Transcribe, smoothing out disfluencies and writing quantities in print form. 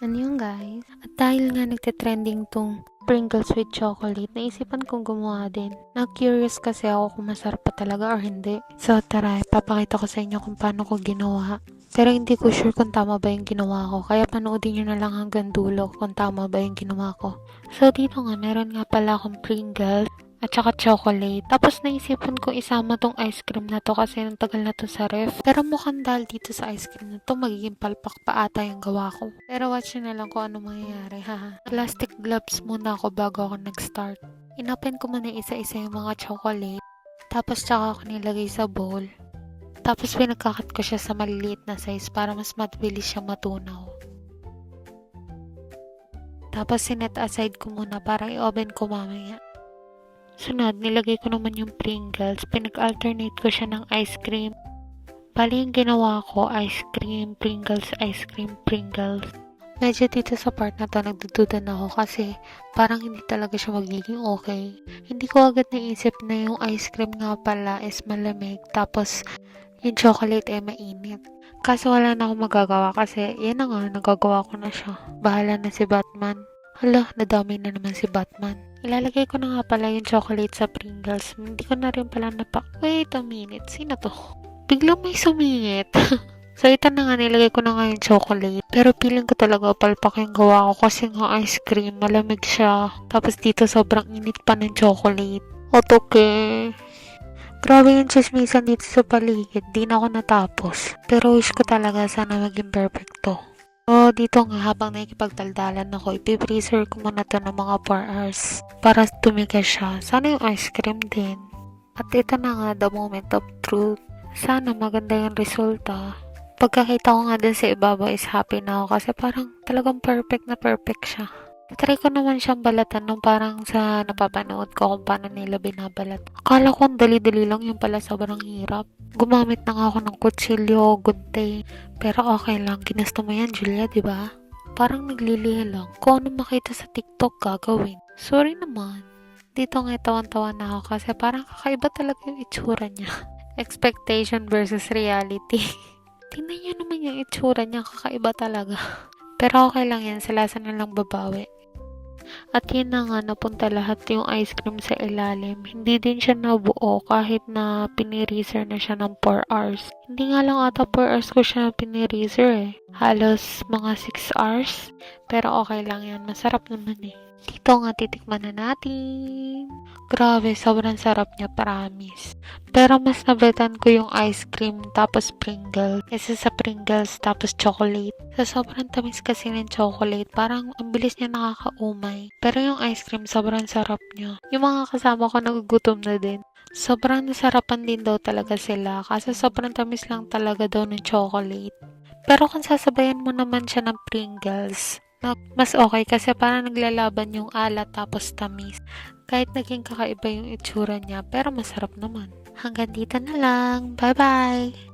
Ano yun guys? At dahil nga nagte-trending tong Pringles with chocolate, naisipan kong gumawa din. Na-curious kasi ako kung masarap pa talaga or hindi. So tara, papakita ko sa inyo kung paano ko ginawa. Pero hindi ko sure kung tama ba yung ginawa ko. Kaya panoodin nyo na lang hanggang dulo kung tama ba yung ginawa ko. So dito nga, meron nga pala akong Pringles at saka chocolate. Tapos naisipan ko isama tong ice cream na to kasi ang tagal na to sa ref. Pero mukhang dahil dito sa ice cream na to, magiging palpak pa ata yung gawa ko. Pero watch nyo na lang kung ano mangyayari, haha. Plastic gloves muna ako bago ako nag-start. Inopen ko muna isa-isa yung mga chocolate. Tapos tsaka ako nilagay sa bowl. Tapos pinagkakat ko siya sa maliliit na size para mas mabilis siya matunaw. Tapos sinet aside ko muna para i-oven ko mamaya. Sunod, nilagay ko naman yung Pringles. Pinag-alternate ko siya ng ice cream. Bali yung ginawa ko, ice cream, Pringles, ice cream, Pringles. Medyo dito sa part na to, nagdududa na ako kasi parang hindi talaga siya magiging okay. Hindi ko agad naisip na yung ice cream nga pala is malamig. Tapos yung chocolate ay mainit. Kaso wala na akong magagawa kasi yan na nga, nagagawa ko na siya. Bahala na si Batman. Hala, nadami na naman si Batman. Ilalagay ko na nga pala yung chocolate sa Pringles. Hindi ko na rin pala Wait a minute, sino to? Biglang may sumingit. So, ito na nga, nilagay ko na nga yung chocolate. Pero feeling ko talaga palpak yung gawa ko kasi nga ice cream, malamig siya. Tapos dito sobrang init pa ng chocolate. Otoke. Grabe yung chismisan dito sa paligid. Di na ako natapos. Pero wish ko talaga sana maging perfecto. So, dito nga habang nakikipagdaldalan ako, ipipreaser ko muna to ng mga 4 hours para tumigas siya. Sana yung ice cream din. At ito na nga, the moment of truth. Sana maganda yung resulta. Pagkakita ko nga din sa ibabaw is happy na ako kasi parang talagang perfect na perfect siya. Try ko naman siyang balatan nung parang sa napapanood ko kung paano nila binabalat. Akala ko ang dali-dali lang yung pala sobrang hirap. Gumamit na nga ako ng kutsilyo, gunting. Pero okay lang, ginusto mo yan Julia, di ba? Parang naglilihi lang. Kung ano makita sa TikTok gagawin. Sorry naman. Dito nga tawan-tawa na ako kasi parang kakaiba talaga yung itsura niya. Expectation versus reality. Tingnan niyo naman yung itsura niya, kakaiba talaga. Pero okay lang yan, sa lasa na lang babawi. At yun na nga, napunta lahat yung ice cream sa ilalim. Hindi din siya nabuo kahit na pinirizer na siya ng 4 hours. Hindi nga lang ata 4 hours ko siya pinirizer eh. Halos mga 6 hours. Pero okay lang yan, masarap naman eh. Dito nga titikman na natin. Grabe, sobrang sarap niya, promise. Pero mas nabetan ko yung ice cream tapos Pringles. Kesa sa Pringles tapos chocolate. Sa sobrang tamis kasi ng chocolate, parang ang bilis niya nakakaumay. Pero yung ice cream, sobrang sarap niya. Yung mga kasama ko nagugutom na din. Sobrang nasarapan din daw talaga sila kasi sobrang tamis lang talaga daw ng chocolate. Pero kung sasabayan mo naman siya ng Pringles, mas okay kasi parang naglalaban yung alat tapos tamis. Kahit naging kakaiba yung itsura niya, pero masarap naman. Hanggang dito na lang. Bye-bye!